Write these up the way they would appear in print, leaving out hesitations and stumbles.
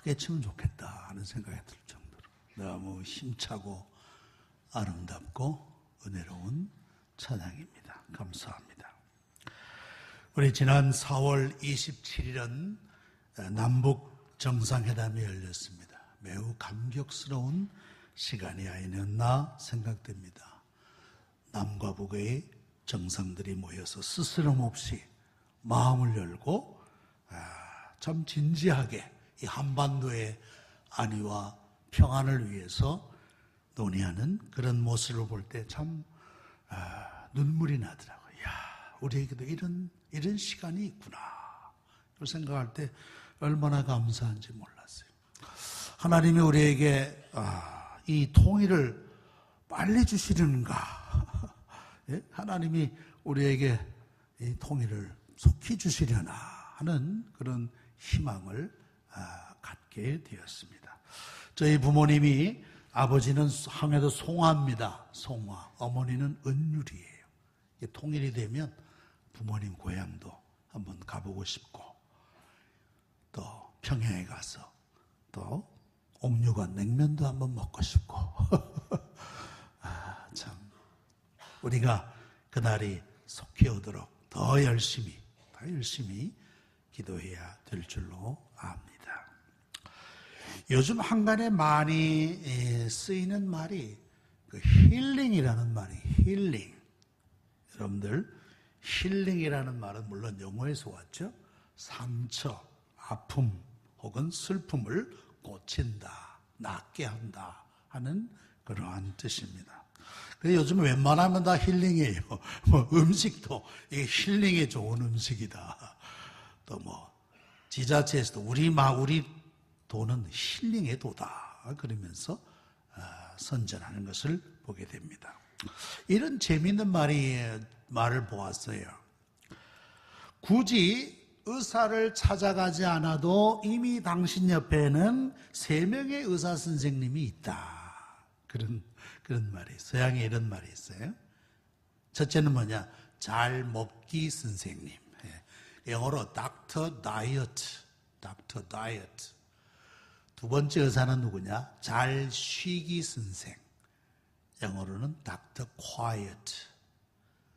크게 치면 좋겠다 하는 생각이 들 정도로 너무 힘차고 아름답고 은혜로운 찬양입니다. 감사합니다. 우리 지난 4월 27일은 남북 정상회담이 열렸습니다. 매우 감격스러운 시간이 아니었나 생각됩니다. 남과 북의 정상들이 모여서 스스럼 없이 마음을 열고 참 진지하게 이 한반도의 안위와 평안을 위해서 논의하는 그런 모습을 볼 때 참 눈물이 나더라고요. 우리에게도 이런 시간이 있구나. 그 생각할 때 얼마나 감사한지 몰랐어요. 하나님이 우리에게 이 통일을 빨리 주시려는가? 예? 하나님이 우리에게 이 통일을 속히 주시려나 하는 그런 희망을 갖게 되었습니다. 저희 부모님이 아버지는 항해도 송화입니다. 송화. 어머니는 은율이에요. 통일이 되면 부모님 고향도 한번 가보고 싶고 또 평양에 가서 또 옥류관 냉면도 한번 먹고 싶고 참 우리가 그날이 속히 오도록 더 열심히 기도해야 될 줄로 압니다. 요즘 한간에 많이 쓰이는 말이 그 힐링이라는 말이 힐링. 여러분들 힐링이라는 말은 물론 영어에서 왔죠. 상처, 아픔 혹은 슬픔을 고친다, 낫게 한다 하는 그러한 뜻입니다. 그래서 요즘 웬만하면 다 힐링이에요. 음식도 이게 힐링에 좋은 음식이다. 또 지자체에서도 우리 도는 힐링의 도다 그러면서 선전하는 것을 보게 됩니다. 이런 재미있는 말을 보았어요. 굳이 의사를 찾아가지 않아도 이미 당신 옆에는 3명의 의사 선생님이 있다. 그런 말이 서양에 이런 말이 있어요. 첫째는 뭐냐? 잘 먹기 선생님. 영어로 Dr. Diet. 두 번째 의사는 누구냐? 잘 쉬기 선생. 영어로는 Dr. Quiet.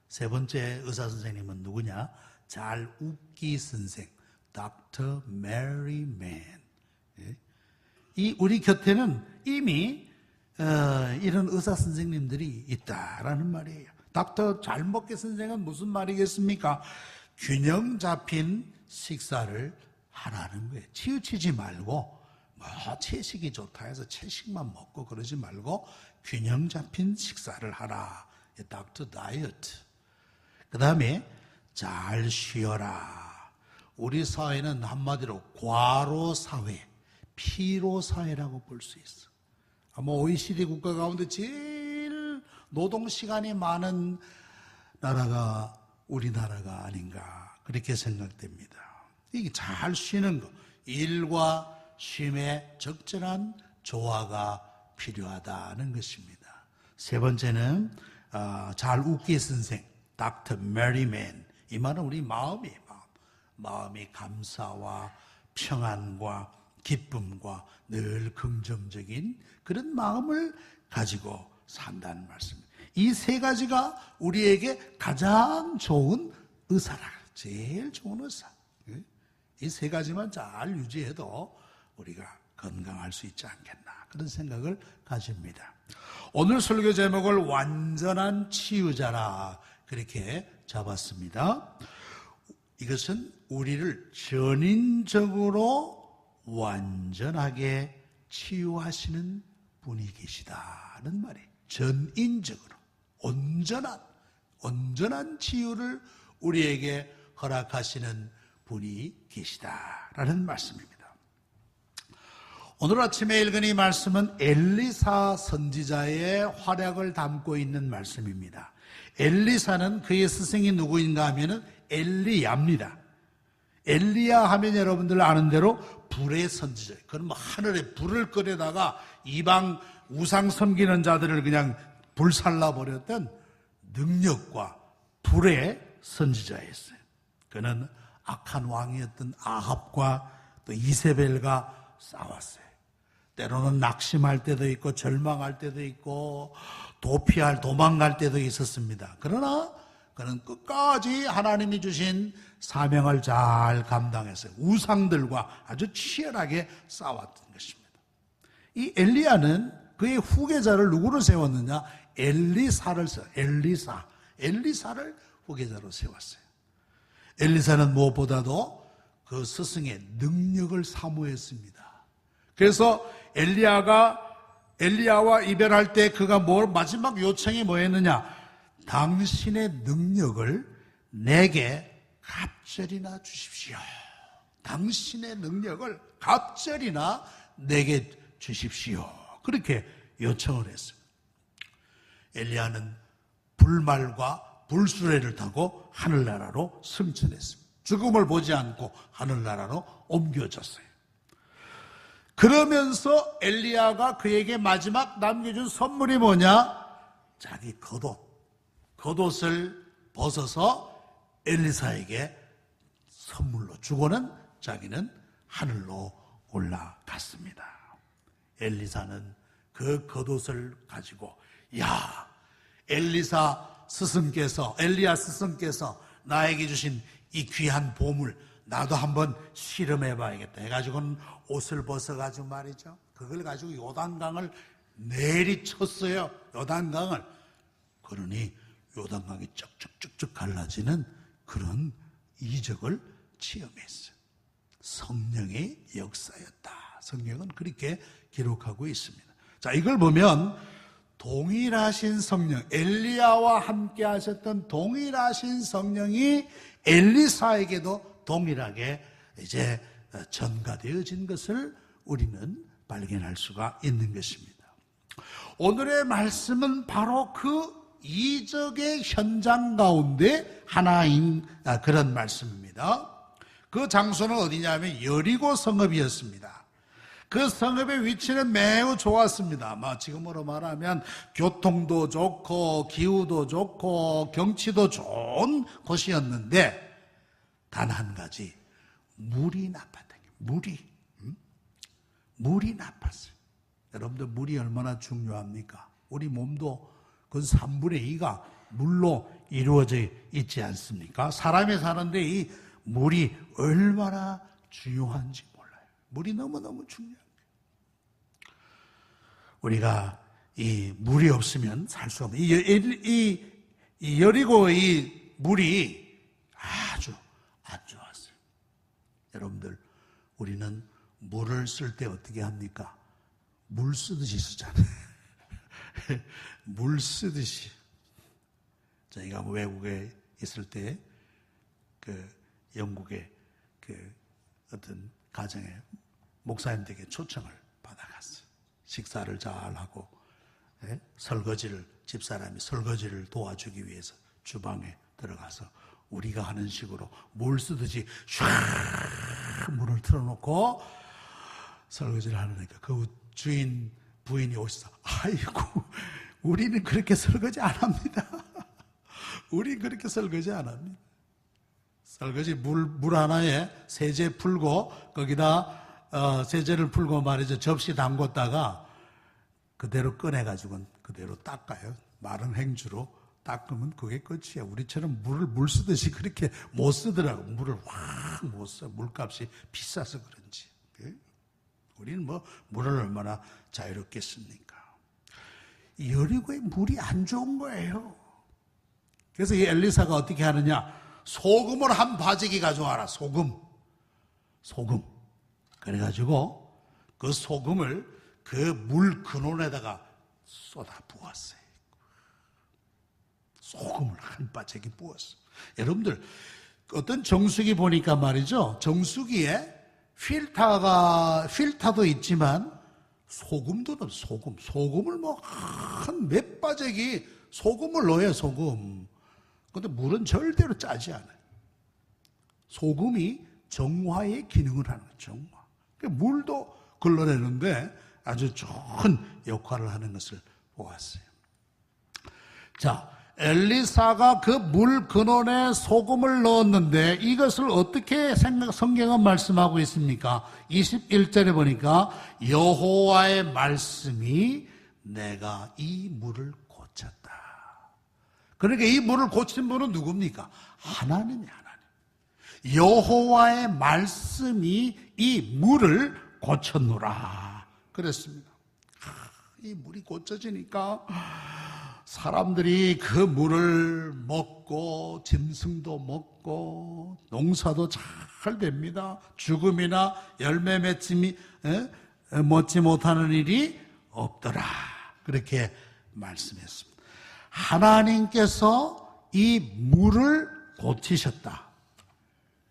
세 번째 의사 선생님은 누구냐? 잘 웃기 선생. Dr. Merryman. 이 우리 곁에는 이미 이런 의사 선생님들이 있다라는 말이에요. 닥터 잘 먹기 선생은 무슨 말이겠습니까? 균형 잡힌 식사를 하라는 거예요. 치우치지 말고 채식이 좋다 해서 채식만 먹고 그러지 말고 균형 잡힌 식사를 하라. 닥터 다이어트. 그 다음에 잘 쉬어라. 우리 사회는 한마디로 과로사회, 피로사회라고 볼 수 있어. 아마 OECD 국가 가운데 제일 노동시간이 많은 나라가 우리나라가 아닌가 그렇게 생각됩니다. 이게 잘 쉬는 것, 일과 쉼의 적절한 조화가 필요하다는 것입니다. 세 번째는 잘 웃기 선생, Dr. Merryman. 이 말은 우리 마음이에요. 마음이 감사와 평안과 기쁨과 늘 긍정적인 그런 마음을 가지고 산다는 말씀입니다. 이 세 가지가 우리에게 가장 좋은 의사라. 제일 좋은 의사. 이 세 가지만 잘 유지해도 우리가 건강할 수 있지 않겠나 그런 생각을 가집니다. 오늘 설교 제목을 완전한 치유자라 그렇게 잡았습니다. 이것은 우리를 전인적으로 완전하게 치유하시는 분이 계시다는 말이에요. 전인적으로 온전한 치유를 우리에게 허락하시는 분이 계시다라는 말씀입니다. 오늘 아침에 읽은 이 말씀은 엘리사 선지자의 활약을 담고 있는 말씀입니다. 엘리사는 그의 스승이 누구인가 하면은 엘리야입니다. 엘리야 하면 여러분들 아는 대로 불의 선지자. 그건 하늘에 불을 끓여다가 이방 우상 섬기는 자들을 그냥 불살라 버렸던 능력과 불의 선지자였어요. 그는 악한 왕이었던 아합과 또 이세벨과 싸웠어요. 때로는 낙심할 때도 있고 절망할 때도 있고 도망갈 때도 있었습니다. 그러나 그는 끝까지 하나님이 주신 사명을 잘 감당했어요. 우상들과 아주 치열하게 싸웠던 것입니다. 이 엘리야는 그의 후계자를 누구로 세웠느냐? 엘리사를 엘리사를 후계자로 세웠어요. 엘리사는 무엇보다도 그 스승의 능력을 사모했습니다. 그래서 엘리야와 이별할 때 그가 마지막 요청이 뭐였느냐? 당신의 능력을 내게 갑절이나 주십시오. 당신의 능력을 갑절이나 내게 주십시오. 그렇게 요청을 했습니다. 엘리야는 불말과 불수레를 타고 하늘나라로 승천했습니다. 죽음을 보지 않고 하늘나라로 옮겨졌어요. 그러면서 엘리야가 그에게 마지막 남겨준 선물이 뭐냐? 자기 겉옷을 벗어서 엘리사에게 선물로 주고는 자기는 하늘로 올라갔습니다. 엘리사는 그 겉옷을 가지고 엘리야 스승께서 나에게 주신 이 귀한 보물 나도 한번 실험해 봐야겠다 해가지고는 옷을 벗어가지고 말이죠. 그걸 가지고 요단강을 내리쳤어요. 요단강을. 그러니 요단강이 쭉쭉쭉쭉 갈라지는 그런 이적을 체험했어요. 성령의 역사였다. 성경은 그렇게 기록하고 있습니다. 자, 이걸 보면 동일하신 성령, 엘리야와 함께 하셨던 동일하신 성령이 엘리사에게도 동일하게 이제 전가되어진 것을 우리는 발견할 수가 있는 것입니다. 오늘의 말씀은 바로 그 이적의 현장 가운데 하나인 그런 말씀입니다. 그 장소는 어디냐면 여리고 성읍이었습니다. 그 성읍의 위치는 매우 좋았습니다. 지금으로 말하면 교통도 좋고 기후도 좋고 경치도 좋은 곳이었는데 단 한 가지 물이 나빴다. 물이 나빴어요. 여러분들 물이 얼마나 중요합니까? 우리 몸도 그 3분의 2가 물로 이루어져 있지 않습니까? 사람이 사는데 이 물이 얼마나 중요한지 몰라요. 물이 너무너무 중요합니다. 우리가 이 물이 없으면 살 수 없는 이 여리고 이 물이 아주 안 좋았어요. 여러분들 우리는 물을 쓸 때 어떻게 합니까? 물 쓰듯이 쓰잖아요. 물 쓰듯이. 저희가 외국에 있을 때 영국의 어떤 가정에 목사님들에게 초청을 받아갔어요. 식사를 잘 하고 집사람이 설거지를 도와주기 위해서 주방에 들어가서 우리가 하는 식으로 물 쓰듯이 쫙 물을 틀어놓고 설거지를 하니까 그 부인이 오셔서 아이고 우리는 그렇게 설거지 안 합니다. 우린 그렇게 설거지 안 합니다. 설거지 물 하나에 세제 풀고 거기다 세제를 풀고 말이죠. 접시 담궜다가 그대로 꺼내가지고는 그대로 닦아요. 마른 행주로 닦으면 그게 끝이야. 우리처럼 물 쓰듯이 그렇게 못 쓰더라고. 물을 확 못 써. 물값이 비싸서 그런지. 우리는 물을 얼마나 자유롭겠습니까? 여리고의 물이 안 좋은 거예요. 그래서 이 엘리사가 어떻게 하느냐? 소금을 한 바지기 가져와라. 소금. 그래가지고 그 소금을 그 물 근원에다가 쏟아 부었어요. 소금을 한 바지기 부었어요. 여러분들 어떤 정수기 보니까 말이죠. 정수기에 필터도 있지만 소금도 넣어요. 소금을 한 몇 바지기 소금을 넣어요. 소금. 근데 물은 절대로 짜지 않아요. 소금이 정화의 기능을 하는 거예요. 정화. 물도 걸러내는데 아주 좋은 역할을 하는 것을 보았어요. 자, 엘리사가 그 물 근원에 소금을 넣었는데 이것을 어떻게 성경은 말씀하고 있습니까? 21절에 보니까 여호와의 말씀이 내가 이 물을 고쳤다. 그러니까 이 물을 고친 분은 누굽니까? 하나님이 하나님. 여호와의 말씀이 이 물을 고쳤노라. 그랬습니다. 이 물이 고쳐지니까 사람들이 그 물을 먹고 짐승도 먹고 농사도 잘 됩니다. 죽음이나 열매 맺지 못하는 일이 없더라. 그렇게 말씀했습니다. 하나님께서 이 물을 고치셨다.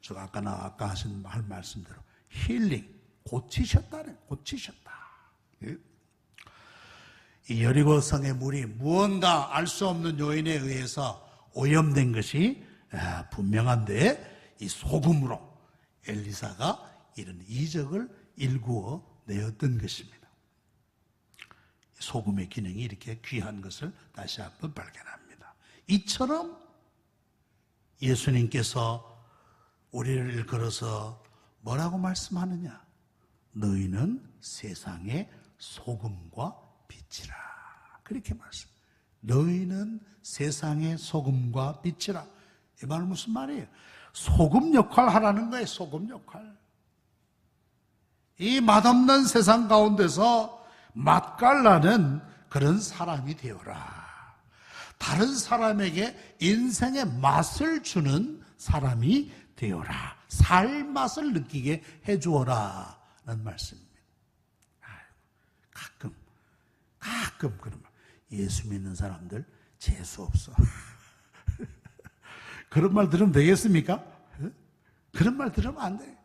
제가 아까 하신 말씀대로 힐링, 고치셨다네. 고치셨다. 이 여리고성의 물이 무언가 알 수 없는 요인에 의해서 오염된 것이 분명한데 이 소금으로 엘리사가 이런 이적을 일구어 내었던 것입니다. 소금의 기능이 이렇게 귀한 것을 다시 한번 발견합니다. 이처럼 예수님께서 우리를 일컬어서 뭐라고 말씀하느냐? 너희는 세상의 소금과 빛이라. 그렇게 말씀. 너희는 세상의 소금과 빛이라. 이 말은 무슨 말이에요? 소금 역할 하라는 거예요. 소금 역할. 이 맛없는 세상 가운데서 맛깔나는 그런 사람이 되어라. 다른 사람에게 인생의 맛을 주는 사람이 되어라. 살 맛을 느끼게 해주어라. 라는 말씀입니다. 가끔 그런 말. 예수 믿는 사람들 재수 없어. 그런 말 들으면 되겠습니까? 그런 말 들으면 안 돼.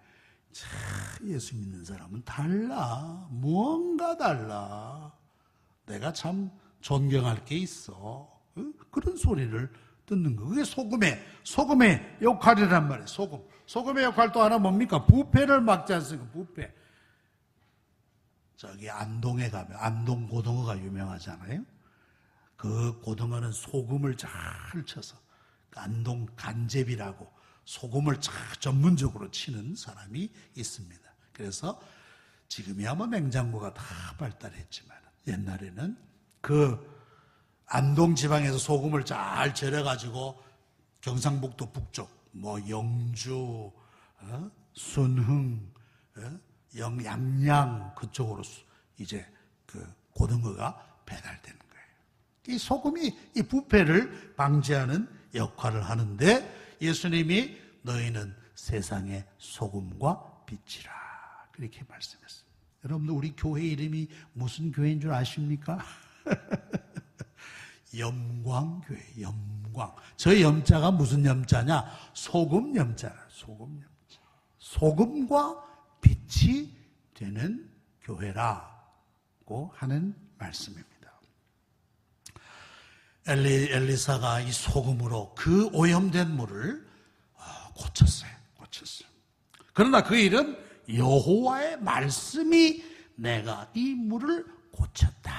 예수 믿는 사람은 달라. 무언가 달라. 내가 참 존경할 게 있어. 그런 소리를 듣는 거. 그게 소금의 역할이란 말이에요. 소금의 역할 또 하나 뭡니까? 부패를 막지 않습니까? 부패. 저기 안동에 가면 안동 고등어가 유명하잖아요. 그 고등어는 소금을 잘 쳐서 안동 간제비라고 소금을 잘 전문적으로 치는 사람이 있습니다. 그래서 지금이야 뭐 냉장고가 다 발달했지만 옛날에는 그 안동 지방에서 소금을 잘 절여가지고 경상북도 북쪽 뭐 영주, 순흥, 양양 그쪽으로 이제 그 고등어가 배달되는 거예요. 이 소금이 이 부패를 방지하는 역할을 하는데 예수님이 너희는 세상의 소금과 빛이라 그렇게 말씀했습니다. 여러분들 우리 교회 이름이 무슨 교회인 줄 아십니까? 염광교회, 염광. 저 염자가 무슨 염자냐? 소금 염자라, 소금 염자. 소금과 빛이 되는 교회라고 하는 말씀입니다. 엘리사가 이 소금으로 그 오염된 물을 고쳤어요. 그러나 그 일은 여호와의 말씀이 내가 이 물을 고쳤다.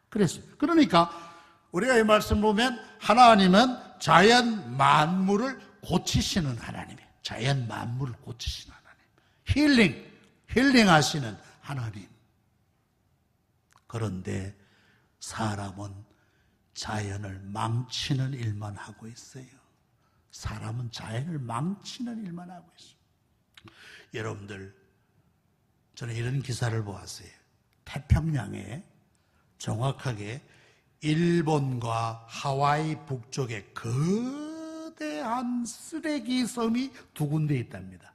그랬습니다. 그러니까 우리가 이 말씀 보면 하나님은 자연 만물을 고치시는 하나님이에요. 자연 만물을 고치시는 하나님. 힐링하시는 하나님. 그런데 사람은 자연을 망치는 일만 하고 있어요. 사람은 자연을 망치는 일만 하고 있어요. 여러분들, 저는 이런 기사를 보았어요. 태평양에 정확하게 일본과 하와이 북쪽에 거대한 쓰레기 섬이 두 군데 있답니다.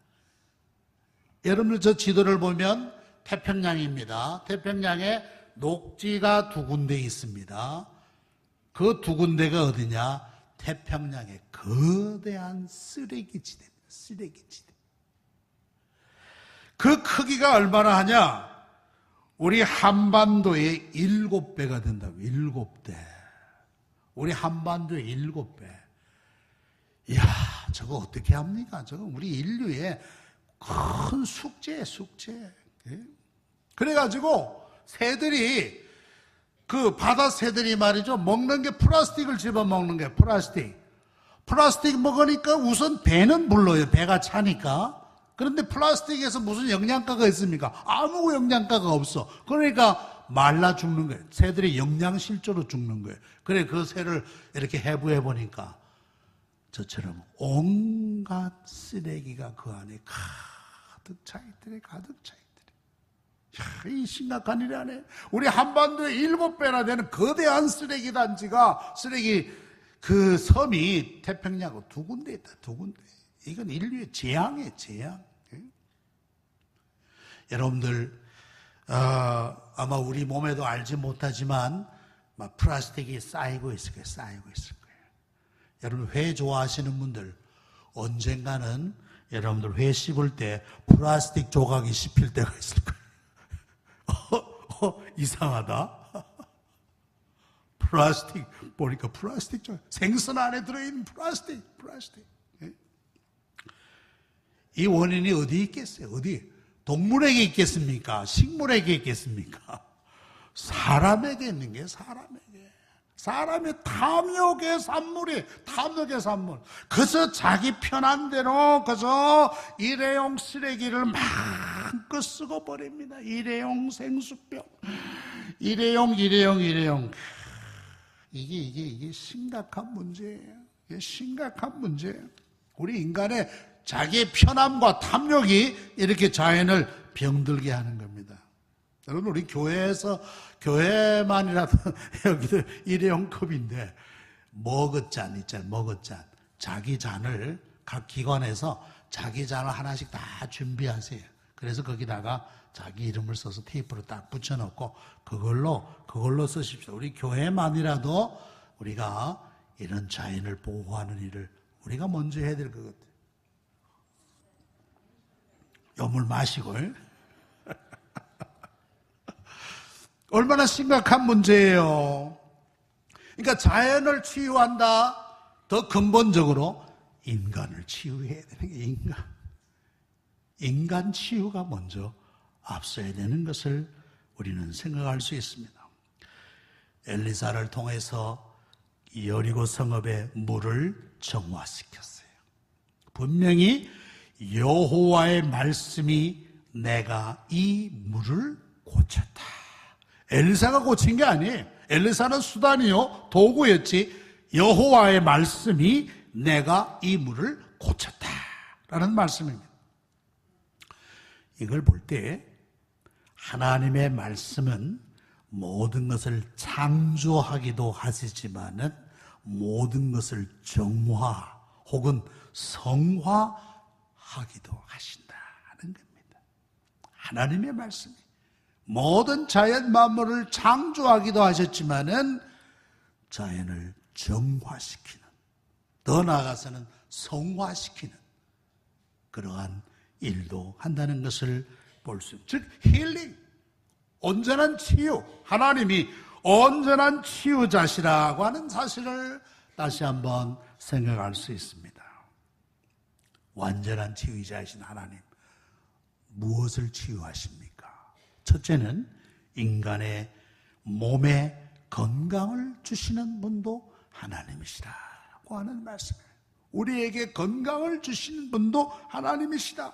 여러분들 저 지도를 보면 태평양입니다. 태평양에 녹지가 두 군데 있습니다. 그 두 군데가 어디냐? 태평양의 거대한 쓰레기지대입니다. 쓰레기지대. 그 크기가 얼마나 하냐? 우리 한반도의 7배가 된다고. 7배. 우리 한반도의 7배. 이야, 저거 어떻게 합니까? 저거 우리 인류의 큰 숙제예요, 숙제. 그래가지고 새들이 그 바다 새들이 말이죠. 먹는 게 플라스틱을 집어먹는 거예요. 플라스틱 먹으니까 우선 배는 불러요. 배가 차니까. 그런데 플라스틱에서 무슨 영양가가 있습니까? 아무 영양가가 없어. 그러니까 말라 죽는 거예요. 새들이 영양실조로 죽는 거예요. 그래 그 새를 이렇게 해부해 보니까 저처럼 온갖 쓰레기가 그 안에 가득 차 있더래. 이 심각한 일이 아니에요. 우리 한반도에 7배나 되는 거대한 쓰레기 단지가 그 섬이 태평양하고 2군데 있다. 2군데. 이건 인류의 재앙이에요. 재앙. 여러분들 아마 우리 몸에도 알지 못하지만 막 플라스틱이 쌓이고 있을 거예요. 여러분 회 좋아하시는 분들 언젠가는 여러분들 회 씹을 때 플라스틱 조각이 씹힐 때가 있을 거예요. 이상하다. 플라스틱 보니까 플라스틱 조각, 생선 안에 들어있는 플라스틱. 이 원인이 어디 있겠어요? 어디? 동물에게 있겠습니까? 식물에게 있겠습니까? 사람에게 있는 게 사람의 탐욕의 산물. 그저 자기 편한 대로 그저 일회용 쓰레기를 마음껏 쓰고 버립니다. 일회용 생수병. 일회용. 이게 심각한 문제예요. 우리 인간의 자기의 편함과 탐욕이 이렇게 자연을 병들게 하는 겁니다. 여러분 우리 교회만이라도 여기도 일회용 컵인데 머그잔 있잖아요. 머그잔. 자기 잔을 각 기관에서 자기 잔을 하나씩 다 준비하세요. 그래서 거기다가 자기 이름을 써서 테이프로 딱 붙여놓고 그걸로 쓰십시오. 우리 교회만이라도 우리가 이런 자연을 보호하는 일을 우리가 먼저 해야 될 것 같아요. 물 마시고. 얼마나 심각한 문제예요. 그러니까 자연을 치유한다. 더 근본적으로 인간을 치유해야 되는 게 인간 치유가 먼저 앞서야 되는 것을 우리는 생각할 수 있습니다. 엘리사를 통해서 여리고 성읍의 물을 정화시켰어요. 분명히 여호와의 말씀이 내가 이 물을 고쳤다. 엘리사가 고친 게 아니에요. 엘리사는 수단이요, 도구였지. 여호와의 말씀이 내가 이 물을 고쳤다라는 말씀입니다. 이걸 볼 때 하나님의 말씀은 모든 것을 창조하기도 하시지만은 모든 것을 정화 혹은 성화하기도 하신다는 겁니다. 하나님의 말씀이 모든 자연 만물을 창조하기도 하셨지만은 자연을 정화시키는, 더 나아가서는 성화시키는 그러한 일도 한다는 것을 볼 수 있습니다. 즉 힐링, 온전한 치유, 하나님이 온전한 치유자시라고 하는 사실을 다시 한번 생각할 수 있습니다. 완전한 치유자이신 하나님, 무엇을 치유하십니까? 첫째는 인간의 몸에 건강을 주시는 분도 하나님이시라고 하는 말씀이에요. 우리에게 건강을 주시는 분도 하나님이시다.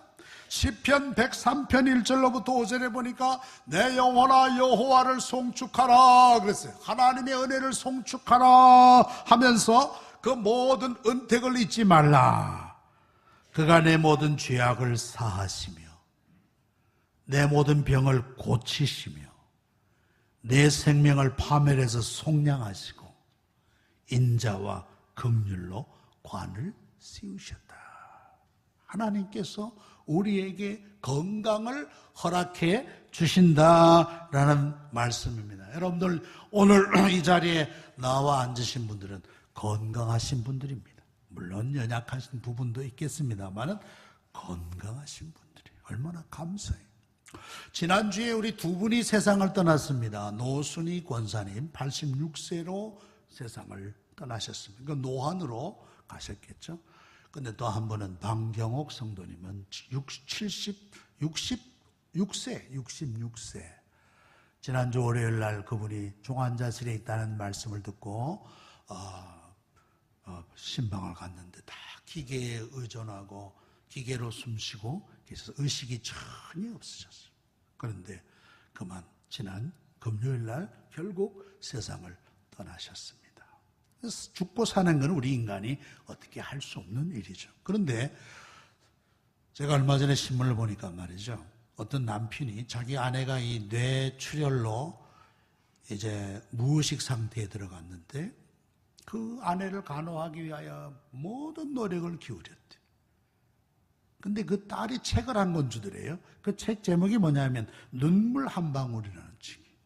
시편 103편 1절로부터 5절에 보니까 내 영혼아 여호와를 송축하라 그랬어요. 하나님의 은혜를 송축하라 하면서 그 모든 은택을 잊지 말라. 그가 내 모든 죄악을 사하시며 내 모든 병을 고치시며 내 생명을 파멸해서 속량하시고 인자와 긍휼로 관을 씌우셨다. 하나님께서 우리에게 건강을 허락해 주신다라는 말씀입니다. 여러분들 오늘 이 자리에 나와 앉으신 분들은 건강하신 분들입니다. 물론 연약하신 부분도 있겠습니다만 건강하신 분들이 얼마나 감사해요. 지난주에 우리 두 분이 세상을 떠났습니다. 노순희 권사님 86세로 세상을 떠나셨습니다. 그러니까 노환으로 가셨겠죠. 근데 또 한 분은 방경옥 성도님은 66세. 지난주 월요일 날 그분이 중환자실에 있다는 말씀을 듣고 신방을 갔는데 다 기계에 의존하고 기계로 숨쉬고 그래서 의식이 전혀 없으셨어요. 그런데 그만 지난 금요일 날 결국 세상을 떠나셨습니다. 그래서 죽고 사는 건 우리 인간이 어떻게 할 수 없는 일이죠. 그런데 제가 얼마 전에 신문을 보니까 말이죠. 어떤 남편이 자기 아내가 이 뇌출혈로 이제 무의식 상태에 들어갔는데 그 아내를 간호하기 위하여 모든 노력을 기울였대. 근데 그 딸이 책을 한 권 주더래요. 그 책 제목이 뭐냐면 눈물 한 방울이라는 책이에요.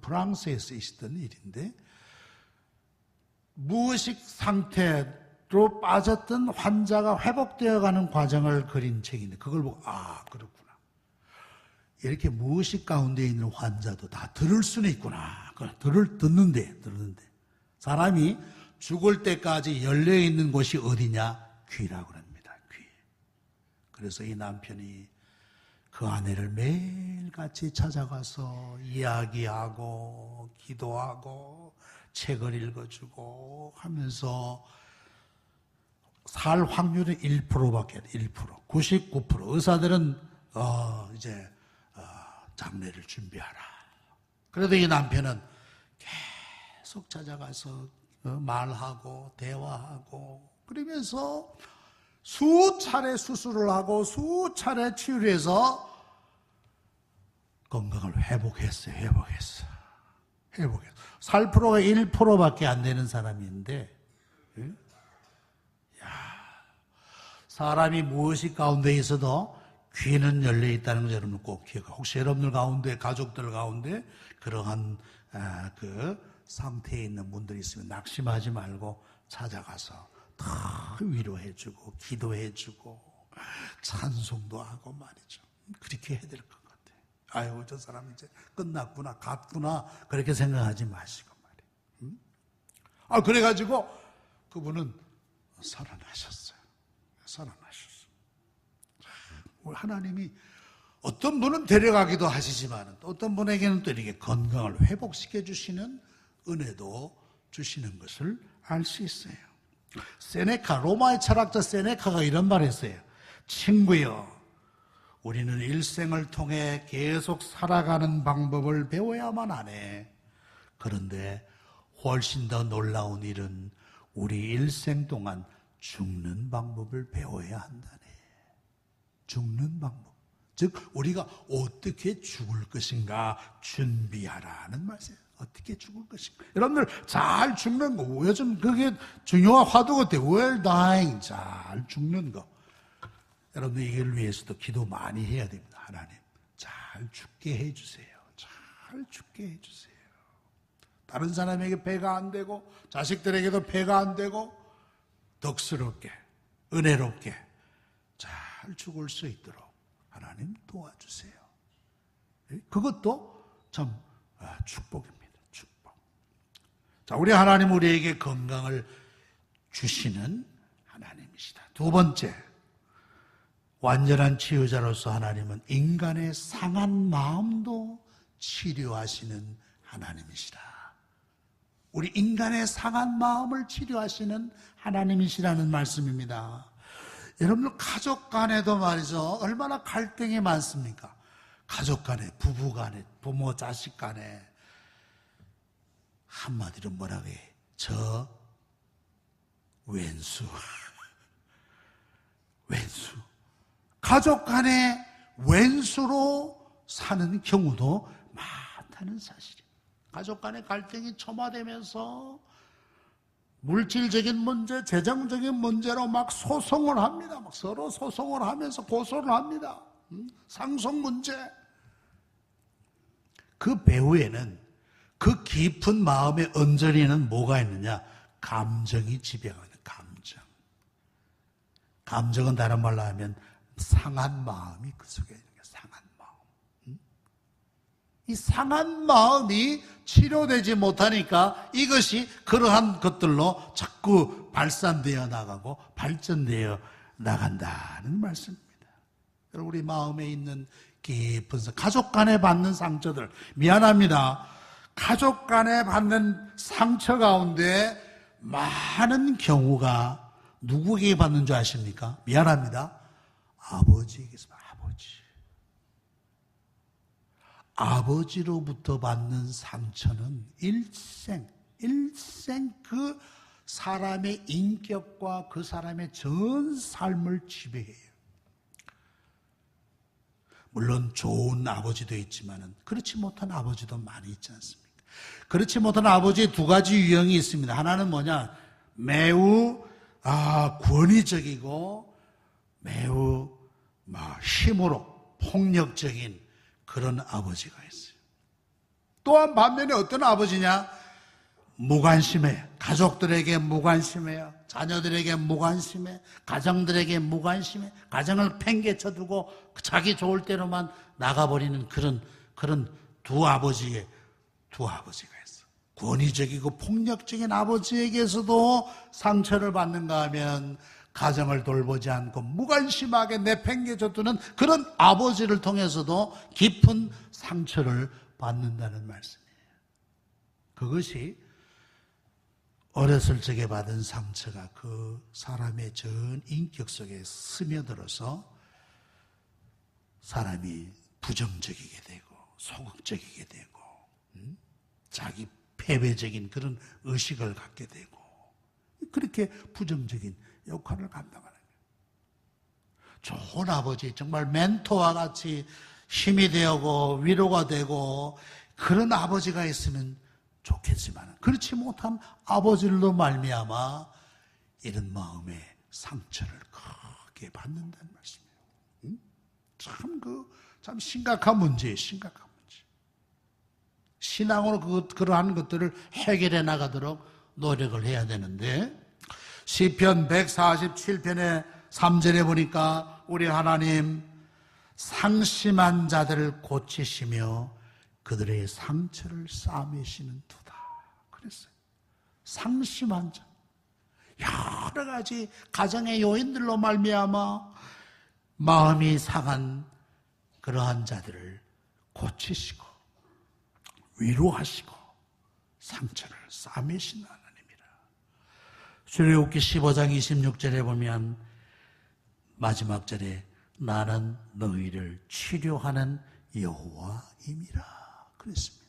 프랑스에 쓰이시던 일인데 무의식 상태로 빠졌던 환자가 회복되어가는 과정을 그린 책인데 그걸 보고 그렇구나. 이렇게 무의식 가운데 있는 환자도 다 들을 수는 있구나. 듣는데 사람이 죽을 때까지 열려있는 곳이 어디냐? 귀라고 합니다. 귀. 그래서 이 남편이 그 아내를 매일같이 찾아가서 이야기하고 기도하고 책을 읽어주고 하면서 살 확률이 1%밖에 안 돼. 1%. 99%. 의사들은 이제 장례를 준비하라. 그래도 이 남편은 계속 찾아가서 말하고 대화하고 그러면서 수차례 수술을 하고 수차례 치료를 해서 건강을 회복했어요. 살 프로가 1%밖에 안 되는 사람인데 사람이 무의식 가운데 있어도 귀는 열려 있다는 걸 여러분 꼭 기억하고 혹시 여러분들 가운데 가족들 가운데 그러한 그 상태에 있는 분들이 있으면 낙심하지 말고 찾아가서 다 위로해주고 기도해주고 찬송도 하고 말이죠. 그렇게 해야 될 것 같아요. 아유 저 사람 이제 끝났구나 갔구나 그렇게 생각하지 마시고 말이에요. 그래가지고 그분은 살아나셨어요. 하나님이 어떤 분은 데려가기도 하시지만 어떤 분에게는 또 이렇게 건강을 회복시켜 주시는 은혜도 주시는 것을 알 수 있어요. 세네카, 로마의 철학자 세네카가 이런 말을 했어요. 친구여, 우리는 일생을 통해 계속 살아가는 방법을 배워야만 하네. 그런데 훨씬 더 놀라운 일은 우리 일생 동안 죽는 방법을 배워야 한다네. 죽는 방법. 즉 우리가 어떻게 죽을 것인가 준비하라는 말이에요. 어떻게 죽을 것인가. 여러분들 잘 죽는 거 요즘 그게 중요한 화두 같아요. well dying. 잘 죽는 거. 여러분들 이걸 위해서도 기도 많이 해야 됩니다. 하나님 잘 죽게 해주세요. 잘 죽게 해주세요. 다른 사람에게 배가 안 되고 자식들에게도 배가 안 되고 덕스럽게 은혜롭게 잘 죽을 수 있도록 하나님 도와주세요. 그것도 참 축복입니다. 축복. 자, 우리 하나님 우리에게 건강을 주시는 하나님이시다. 두 번째, 완전한 치유자로서 하나님은 인간의 상한 마음도 치료하시는 하나님이시다. 우리 인간의 상한 마음을 치료하시는 하나님이시라는 말씀입니다. 여러분들 가족 간에도 말이죠. 얼마나 갈등이 많습니까? 가족 간에, 부부 간에, 부모, 자식 간에. 한마디로 뭐라고 해? 저 왼수. 왼수. 가족 간에 왼수로 사는 경우도 많다는 사실이에요. 가족 간의 갈등이 첨화되면서 물질적인 문제, 재정적인 문제로 막 소송을 합니다. 막 서로 소송을 하면서 고소를 합니다. 상속 문제. 그 배후에는 그 깊은 마음의 언저리에는 뭐가 있느냐? 감정이 지배하는 감정. 감정은 다른 말로 하면 상한 마음이 그 속에 있는 거예요. 상한 마음. 이 상한 마음이 치료되지 못하니까 이것이 그러한 것들로 자꾸 발산되어 나가고 발전되어 나간다는 말씀입니다. 우리 마음에 있는 깊은 가족 간에 받는 상처들, 미안합니다. 가족 간에 받는 상처 가운데 많은 경우가 누구에게 받는 줄 아십니까? 미안합니다. 아버지에게서 아버지로부터 받는 상처는 일생 그 사람의 인격과 그 사람의 전 삶을 지배해요. 물론 좋은 아버지도 있지만 그렇지 못한 아버지도 많이 있지 않습니까? 그렇지 못한 아버지의 두 가지 유형이 있습니다. 하나는 뭐냐? 매우 권위적이고 매우 힘으로 폭력적인 그런 아버지가 있어요. 또한 반면에 어떤 아버지냐? 무관심해요. 가족들에게 무관심해요. 자녀들에게 무관심해. 가정들에게 무관심해. 가정을 팽개쳐두고 자기 좋을 대로만 나가버리는 그런 두 아버지가 있어요. 권위적이고 폭력적인 아버지에게서도 상처를 받는가 하면 가정을 돌보지 않고 무관심하게 내팽개쳐두는 그런 아버지를 통해서도 깊은 상처를 받는다는 말씀이에요. 그것이 어렸을 적에 받은 상처가 그 사람의 전 인격 속에 스며들어서 사람이 부정적이게 되고 소극적이게 되고 자기 패배적인 그런 의식을 갖게 되고 그렇게 부정적인 역할을 감당하는 거예요. 좋은 아버지, 정말 멘토와 같이 힘이 되고 위로가 되고 그런 아버지가 있으면 좋겠지만 그렇지 못한 아버지들로 말미암아 이런 마음의 상처를 크게 받는다는 말씀이에요. 참 심각한 문제예요. 심각한 문제. 신앙으로 그러한 것들을 해결해 나가도록 노력을 해야 되는데 시편 147편의 3절에 보니까 우리 하나님 상심한 자들을 고치시며 그들의 상처를 싸매시는 두다 그랬어요. 상심한 자, 여러 가지 가정의 요인들로 말미암아 마음이 상한 그러한 자들을 고치시고 위로하시고 상처를 싸매시는 하나님이라. 출애굽기 15장 26절에 보면 마지막 절에 나는 너희를 치료하는 여호와임이라 그랬습니다.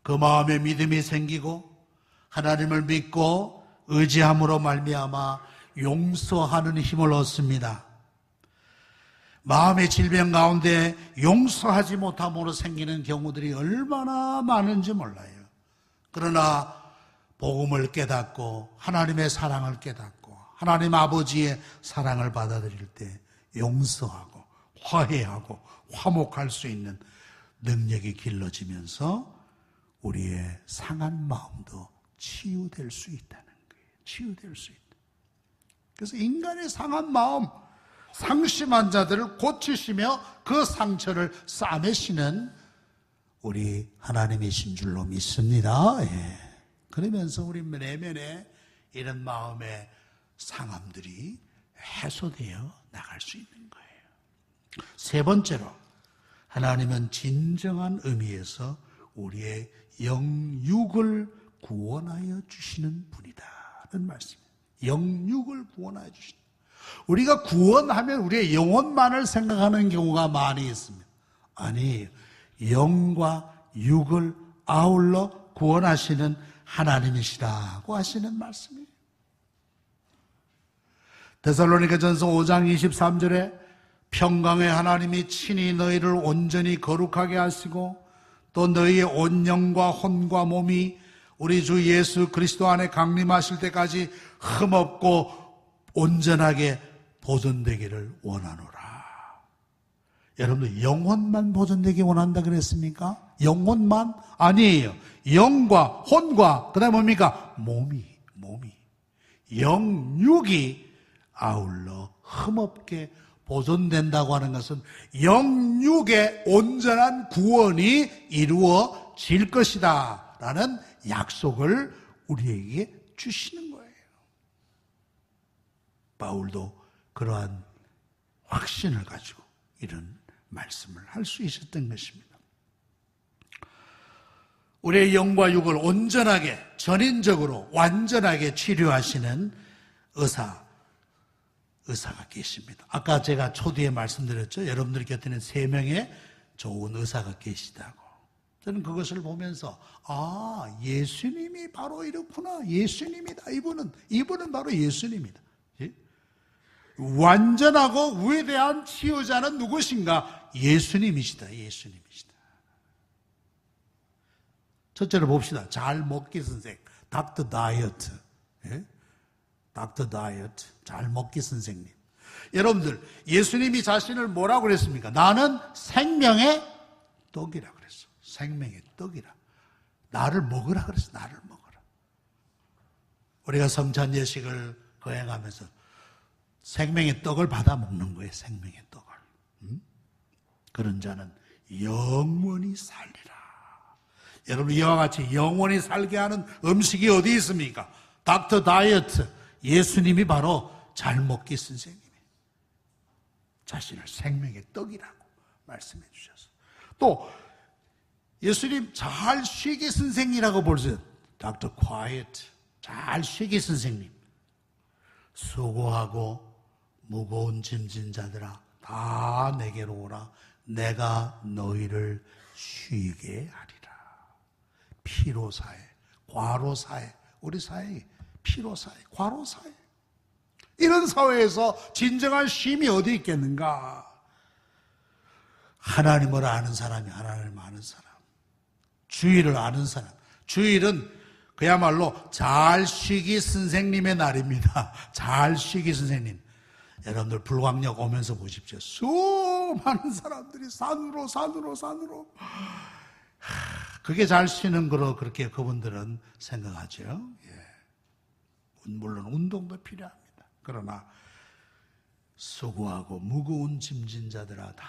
그 마음에 믿음이 생기고 하나님을 믿고 의지함으로 말미암아 용서하는 힘을 얻습니다. 마음의 질병 가운데 용서하지 못함으로 생기는 경우들이 얼마나 많은지 몰라요. 그러나 복음을 깨닫고 하나님의 사랑을 깨닫고 하나님 아버지의 사랑을 받아들일 때 용서하고 화해하고 화목할 수 있는 능력이 길러지면서 우리의 상한 마음도 치유될 수 있다는 거예요. 치유될 수 있다. 그래서 인간의 상한 마음, 상심한 자들을 고치시며 그 상처를 싸매시는 우리 하나님이신 줄로 믿습니다. 예. 그러면서 우리 내면에 이런 마음의 상함들이 해소되어 나갈 수 있는 거예요. 세 번째로 하나님은 진정한 의미에서 우리의 영육을 구원하여 주시는 분이다는 말씀이에요. 영육을 구원하여 주시는. 우리가 구원하면 우리의 영혼만을 생각하는 경우가 많이 있습니다. 아니, 영과 육을 아울러 구원하시는 하나님이시라고 하시는 말씀이에요. 데살로니가전서 5장 23절에 평강의 하나님이 친히 너희를 온전히 거룩하게 하시고 또 너희의 온 영과 혼과 몸이 우리 주 예수 그리스도 안에 강림하실 때까지 흠없고 온전하게 보존되기를 원하노라. 여러분들 영혼만 보존되기 원한다 그랬습니까? 영혼만? 아니에요. 영과 혼과 그다음에 뭡니까? 몸이 영육이 아울러 흠없게 보존된다고 하는 것은 영육의 온전한 구원이 이루어질 것이다 라는 약속을 우리에게 주시는 거예요. 바울도 그러한 확신을 가지고 이런 말씀을 할 수 있었던 것입니다. 우리의 영과 육을 온전하게, 전인적으로 완전하게 치료하시는 의사가 계십니다. 아까 제가 초기에 말씀드렸죠. 여러분들 곁에는 3명의 좋은 의사가 계시다고. 저는 그것을 보면서 예수님이 바로 이렇구나. 예수님이다. 이분은 바로 예수님이다. 예? 완전하고 위대한 치유자는 누구신가? 예수님이시다. 예수님이시다. 첫째로 봅시다. 잘 먹기 선생, 닥터 다이어트. 예? 닥터 다이어트, 잘 먹기 선생님. 여러분들, 예수님이 자신을 뭐라고 그랬습니까? 나는 생명의 떡이라 그랬어. 생명의 떡이라. 나를 먹으라 그랬어. 나를 먹으라. 우리가 성찬 예식을 거행하면서 생명의 떡을 받아 먹는 거예요. 생명의 떡을. 그런 자는 영원히 살리라. 여러분, 이와 같이 영원히 살게 하는 음식이 어디 있습니까? 닥터 다이어트, 예수님이 바로 잘 먹기 선생님이 자신을 생명의 떡이라고 말씀해 주셔서, 또 예수님 잘 쉬기 선생이라고 부르세요. 닥터 quiet, 잘 쉬기 선생님. 수고하고 무거운 짐진 자들아 다 내게로 오라. 내가 너희를 쉬게 하리라. 피로사회, 과로사회, 우리 사회 피로사회, 과로사회, 이런 사회에서 진정한 쉼이 어디 있겠는가? 하나님을 아는 사람이 하나님을 아는 사람, 주일을 아는 사람. 주일은 그야말로 잘 쉬기 선생님의 날입니다. 잘 쉬기 선생님. 여러분들 불광역 오면서 보십시오. 수많은 사람들이 산으로 그게 잘 쉬는 거로 그렇게 그분들은 생각하죠. 예. 물론 운동도 필요합니다. 그러나 수고하고 무거운 짐진 자들아 다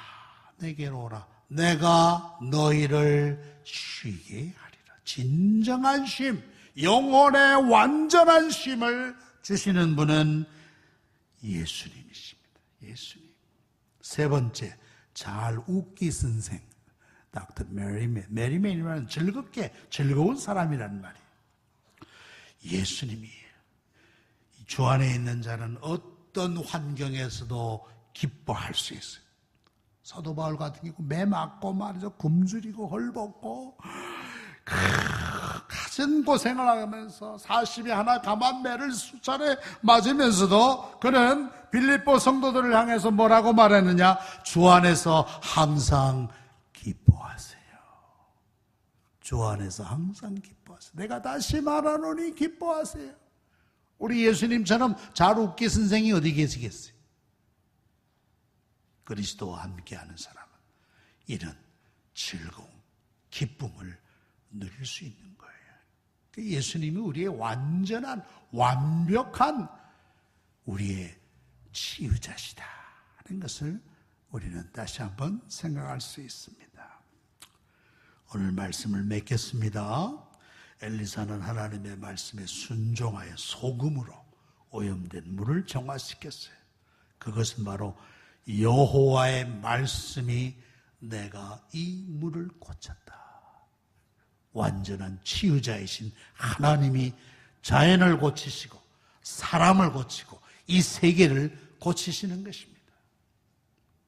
내게로 오라. 내가 너희를 쉬게 하리라. 진정한 쉼, 영혼의 완전한 쉼을 주시는 분은 예수님이십니다. 예수님. 세 번째, 잘 웃기 선생, 닥터 메리맨. 메리맨이라는 즐거운 사람이라는 말이에요. 예수님이 주 안에 있는 자는 어떤 환경에서도 기뻐할 수 있어요. 사도 바울 같은 경우 매 맞고 말이죠. 굶주리고 헐벗고 가진 고생을 하면서 40이 하나 감한 매를 수차례 맞으면서도 그는 빌립보 성도들을 향해서 뭐라고 말했느냐? 주 안에서 항상 기뻐하세요. 주 안에서 항상 기뻐하세요. 내가 다시 말하노니 기뻐하세요. 우리 예수님처럼 잘 웃기 선생이 어디 계시겠어요? 그리스도와 함께하는 사람은 이런 즐거움, 기쁨을 누릴 수 있는 거예요. 예수님이 우리의 완벽한 우리의 치유자시다 하는 것을 우리는 다시 한번 생각할 수 있습니다. 오늘 말씀을 맺겠습니다. 엘리사는 하나님의 말씀에 순종하여 소금으로 오염된 물을 정화시켰어요. 그것은 바로 여호와의 말씀이 내가 이 물을 고쳤다. 완전한 치유자이신 하나님이 자연을 고치시고 사람을 고치고 이 세계를 고치시는 것입니다.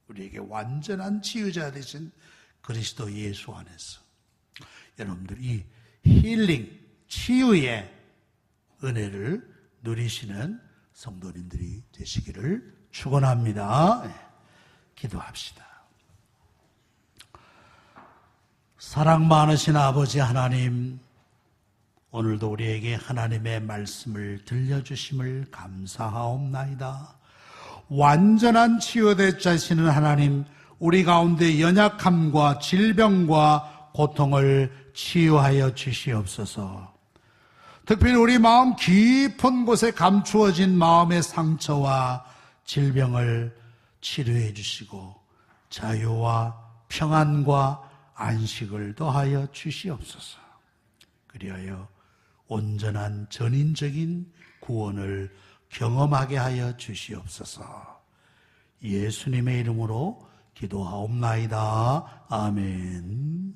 우리에게 완전한 치유자 되신 그리스도 예수 안에서 여러분들 이 힐링, 치유의 은혜를 누리시는 성도님들이 되시기를 축원합니다. 기도합시다. 사랑 많으신 아버지 하나님, 오늘도 우리에게 하나님의 말씀을 들려주심을 감사하옵나이다. 완전한 치유되시는 하나님, 우리 가운데 연약함과 질병과 고통을 치유하여 주시옵소서. 특별히 우리 마음 깊은 곳에 감추어진 마음의 상처와 질병을 치료해 주시고 자유와 평안과 안식을 더하여 주시옵소서. 그리하여 온전한 전인적인 구원을 경험하게 하여 주시옵소서. 예수님의 이름으로 기도하옵나이다. 아멘.